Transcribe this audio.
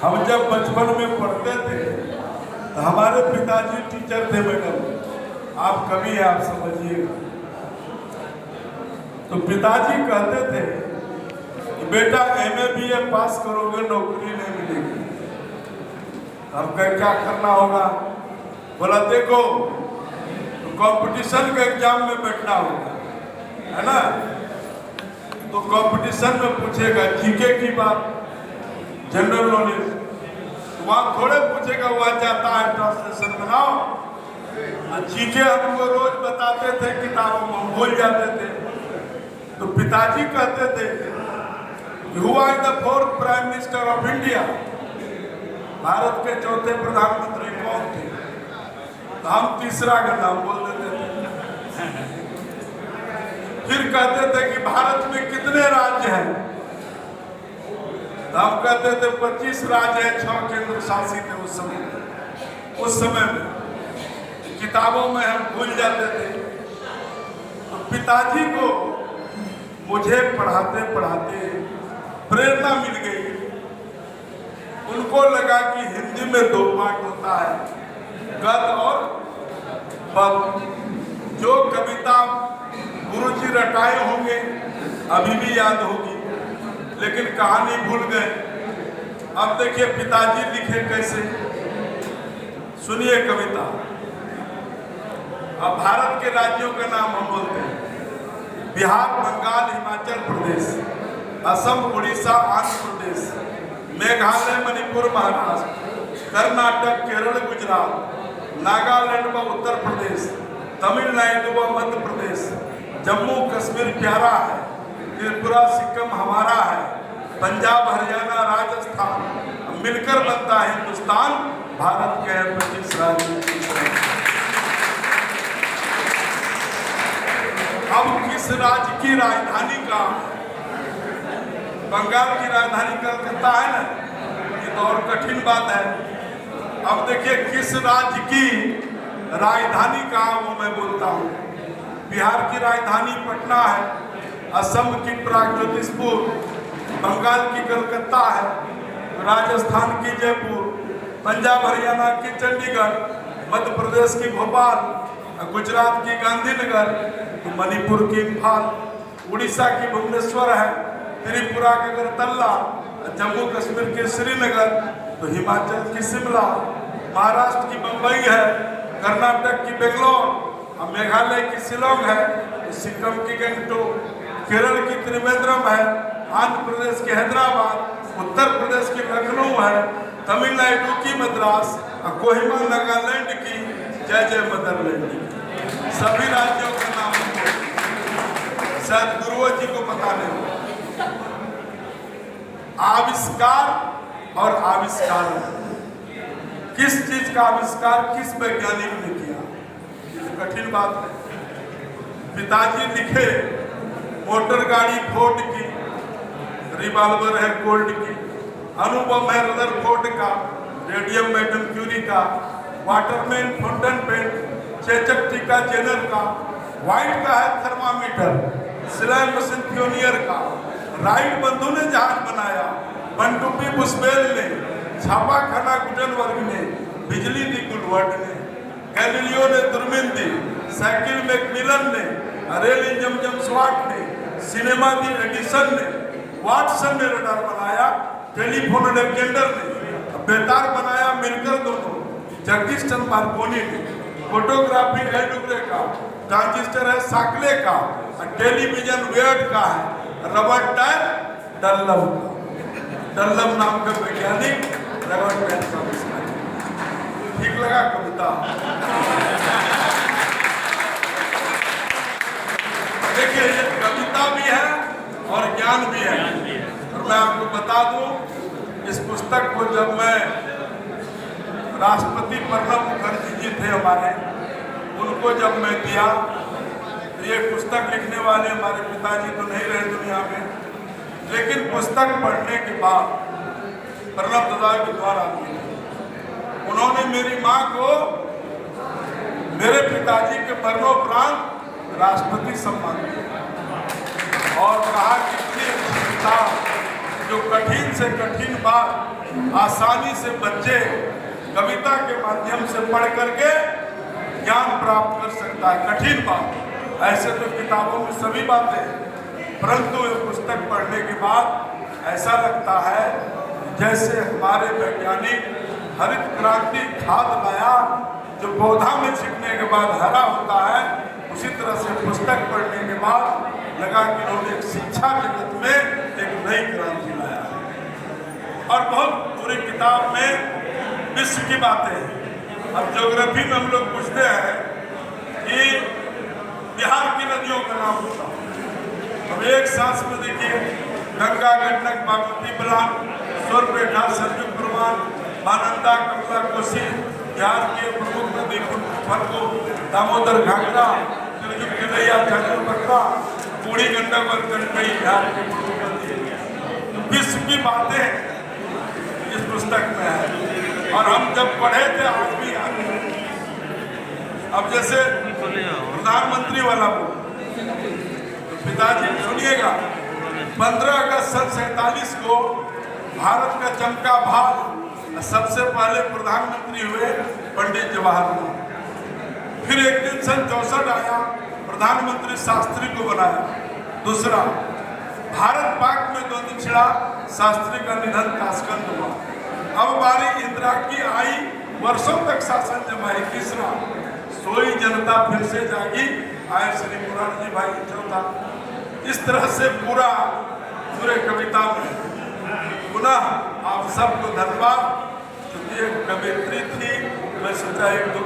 हम जब बचपन में पढ़ते थे तो हमारे पिताजी टीचर थे मैडम, आप कवि हैं, आप समझिएगा। तो पिताजी कहते थे कि बेटा MA BA पास करोगे नौकरी नहीं मिलेगी। हम कहे क्या करना होगा? बोला देखो तो कंपटीशन के एग्जाम में बैठना होगा, है ना। तो कंपटीशन में पूछेगा जीके की बात, जनरल नॉलेज, वहां थोड़े पूछेगा वह चाहता है ट्रांसलेशन बनाओ। तो जीके हमको रोज बताते थे, किताबों में हम भूल जाते थे। तो पिताजी कहते थे हुआ is the 4th prime minister of India, Bharat के चौथे प्रधानमंत्री कौन थे? तो हम तीसरा का नाम बोल देते थे। फिर कहते थे कि भारत में कितने राज्य हैं? तो हम कहते थे 25 राज्य है, 6 केंद्र शासित है। उस समय में किताबों में हम भूल जाते थे। तो पिताजी को मुझे पढ़ाते पढ़ाते प्रेरणा मिल गई। उनको लगा कि हिंदी में 2 पार्ट होता है, गद्य और पद्य। जो कविता गुरुजी रटाए होंगे अभी भी याद होगी, लेकिन कहानी भूल गए। अब देखिए पिताजी लिखे कैसे, सुनिए कविता। अब भारत के राज्यों के नाम हम बोलते हैं, बिहार, बंगाल, हिमाचल प्रदेश, असम, उड़ीसा, आंध्र प्रदेश, मेघालय, मणिपुर, महाराष्ट्र, कर्नाटक, केरल, गुजरात, नागालैंड व उत्तर प्रदेश, तमिलनाडु व मध्य प्रदेश, जम्मू कश्मीर प्यारा है, त्रिपुरा सिक्किम हमारा है, पंजाब, हरियाणा, राजस्थान, मिलकर बनता है हिंदुस्तान। भारत के 25 राज्य। अब किस राज्य की राजधानी का, बंगाल की राजधानी कलकत्ता है ना, ये तो और कठिन बात है। अब देखिए किस राज्य की राजधानी का वो मैं बोलता हूँ। बिहार की राजधानी पटना है, असम की प्रागज्योतिषपुर, बंगाल की कलकत्ता है, राजस्थान की जयपुर, पंजाब हरियाणा की चंडीगढ़, मध्य प्रदेश की भोपाल, गुजरात की गांधीनगर, तो मणिपुर की इम्फाल, उड़ीसा की भुवनेश्वर है, त्रिपुरा की अगरतला, जम्मू कश्मीर की श्रीनगर, तो हिमाचल की शिमला, महाराष्ट्र की मुंबई है, कर्नाटक की बेंगलोर, मेघालय की शिलोंग है, तो सिक्किम की गंगटोक, केरल की त्रिवेंद्रम है, आंध्र प्रदेश की हैदराबाद, उत्तर प्रदेश की लखनऊ है, तमिलनाडु की मद्रास, कोहिमा नागालैंड की, जय जय मदरलैंड की। सभी राज्यों का नाम शायद गुरुओं जी को पता नहीं। आविष्कार और आविष्कार, किस चीज का आविष्कार किस वैज्ञानिक ने किया, ये कठिन बात है। पिताजी लिखे मोटर गाड़ी फोर्ड की, रिवॉल्वर है गोल्ड की, अनुभव है रदरफोर्ड का, रेडियम मैडम क्यूरी का, वाटरमैन फाउंटेन पेन, चेचक टीका जेनर का, व्हाइट का है थर्मामीटर, सिलाई मशीन पियोनियर का, राइट बंधु ने जहाज बनाया, पनडुब्बी बुशबेल ने, छापा खाना गुटनबर्ग ने, बिजली दी गुलवर्ड ने, गैलीलियो ने दूरबीन दी, साइकिल मैकमिलन ने, रेल इंजन जेम्स वाट ने, सिनेमा दी एडिसन ने, वाटसन ने रडार बनाया, टेलीफोन ने गेंडर ने, बेतार बनाया मिलकर दोनों, जगदीश चंद्र मार्कोनी ने, फोटोग्राफी एडुग्रे का, ट्रांजिस्टर है साकले का, टेलीविजन वेड का है, रबर टायर डल्लम का, डल्लम नाम का वैज्ञानिक रबर टायर का आविष्कार। ठीक लगा कविता? देखिए ये कविता भी है और ज्ञान भी है। और मैं आपको बता दूं, इस पुस्तक को जब मैं राष्ट्रपति प्रणब मुखर्जी जी थे हमारे, उनको जब मैं दिया, तो ये पुस्तक लिखने वाले हमारे पिताजी तो नहीं रहे दुनिया में, लेकिन पुस्तक पढ़ने के बाद प्रणब दादा के द्वारा उन्होंने मेरी माँ को मेरे पिताजी के मरणोपरांत राष्ट्रपति सम्मान दिया और कहा कि जो कठिन से कठिन बात आसानी से बच्चे कविता के माध्यम से पढ़ करके ज्ञान प्राप्त कर सकता है। कठिन बात ऐसे तो किताबों में सभी बातें हैं, परंतु ये पुस्तक पढ़ने के बाद ऐसा लगता है जैसे हमारे वैज्ञानिक हरित क्रांति खाद लाया जो पौधा में छिड़कने के बाद हरा होता है, उसी तरह से पुस्तक पढ़ने के बाद लगा कि उन्होंने एक शिक्षा जगत में एक नई क्रांति लाया है। और बहुत पूरी किताब में विश्व की बातें हैं। अब ज्योग्राफी में हम लोग पूछते हैं कि बिहार की नदियों का नाम बताओ, अब एक सांस में देखिए गंगा, गंडक, बागमती, बलान, स्वर्णरेखा, सरयू, परमान, महानंदा, कमला, कोसी, बिहार की प्रमुख नदी फल्गु, दामोदर, घाघरा, तिरजुक, तिलैया, झारखंड, बकरा, बूढ़ी गंडक और कनकई बिहार की प्रमुख नदी। तो विश्व की बातें इस पुस्तक में है और हम जब पढ़े थे आज भी याद है। अब जैसे प्रधानमंत्री वाला बोल, पिताजी सुनिएगा, 15 अगस्त सन 47 को भारत का चमका भाग, सबसे पहले प्रधानमंत्री हुए पंडित जवाहरलाल। फिर एक दिन सन 64 आया, प्रधानमंत्री शास्त्री को बनाया। दूसरा, भारत पाक में द्वंद्व छिड़ा, शास्त्री का निधन ताशकंद हुआ। अब बारी इंदिरा की आई, वर्षों तक शासन जमाई। तीसरा, सोई जनता फिर से जागी, आए श्री मुरारजी भाई। चौथा, इस तरह से पूरे कविता में पुनः आप सबको धन्यवाद। क्योंकि एक कवित्री थी, मैं सोचा एक दो